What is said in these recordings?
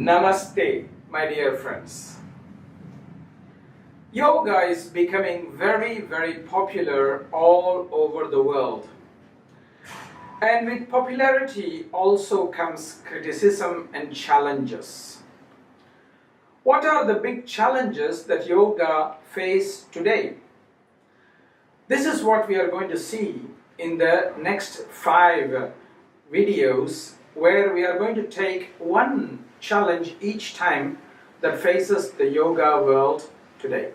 Namaste, my dear friends. Yoga is becoming very popular all over the world. And with popularity also comes criticism and challenges. What are the big challenges that yoga faces today? This is what we are going to see in the next 5 videos, where we are going to take one challenge each time that faces the yoga world today.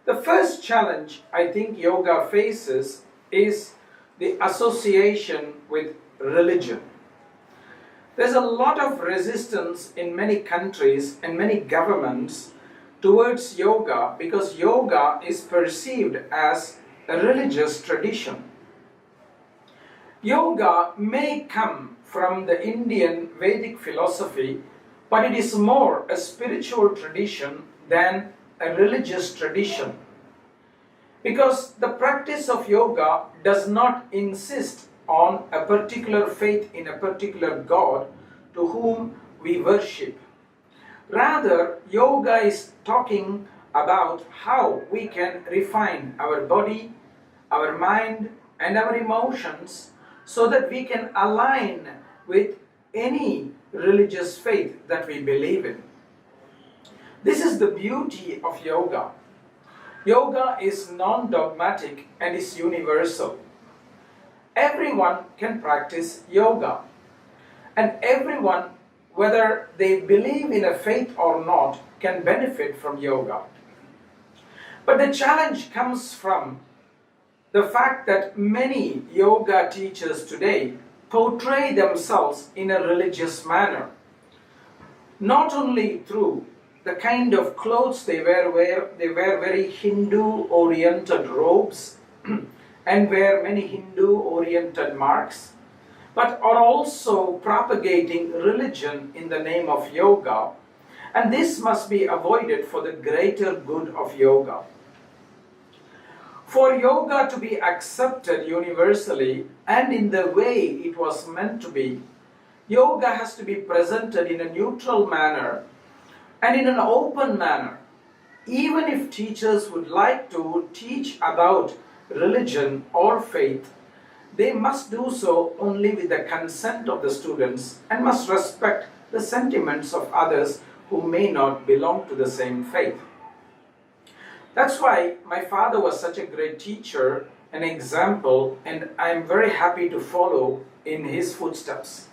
The first challenge I think yoga faces is the association with religion. There's a lot of resistance in many countries and many governments towards yoga because yoga is perceived as a religious tradition. Yoga may come from the Indian Vedic philosophy, but it is more a spiritual tradition than a religious tradition. Because the practice of yoga does not insist on a particular faith in a particular God to whom we worship. Rather, yoga is talking about how we can refine our body, our mind, and our emotions so that we can align with any religious faith that we believe in. This is the beauty of yoga. Yoga is non-dogmatic and is universal. Everyone can practice yoga, and everyone, whether they believe in a faith or not, can benefit from yoga. But the challenge comes from the fact that many yoga teachers today portray themselves in a religious manner, not only through the kind of clothes they wear very Hindu-oriented robes and wear many Hindu-oriented marks, but are also propagating religion in the name of yoga, and this must be avoided for the greater good of yoga. For yoga to be accepted universally and in the way it was meant to be, yoga has to be presented in a neutral manner and in an open manner. Even if teachers would like to teach about religion or faith, they must do so only with the consent of the students and must respect the sentiments of others who may not belong to the same faith. That's why my father was such a great teacher, an example, and I am very happy to follow in his footsteps.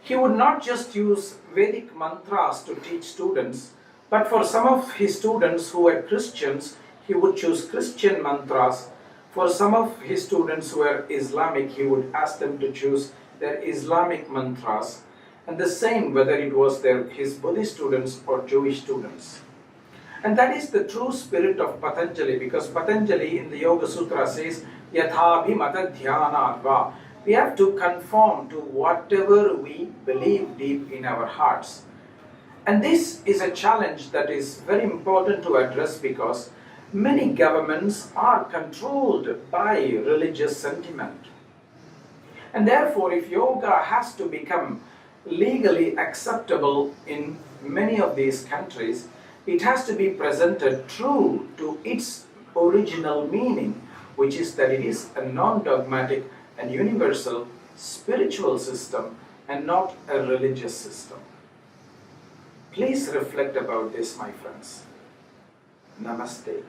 He would not just use Vedic mantras to teach students, but for some of his students who were Christians, he would choose Christian mantras. For some of his students who were Islamic, he would ask them to choose their Islamic mantras. And the same whether it was his Buddhist students or Jewish students. And that is the true spirit of Patanjali, because Patanjali in the Yoga Sutra says, Yathabhimata dhyanadva. We have to conform to whatever we believe deep in our hearts. And this is a challenge that is very important to address because many governments are controlled by religious sentiment. And therefore, if yoga has to become legally acceptable in many of these countries, it has to be presented true to its original meaning, which is that it is a non-dogmatic and universal spiritual system and not a religious system. Please reflect about this, my friends. Namaste.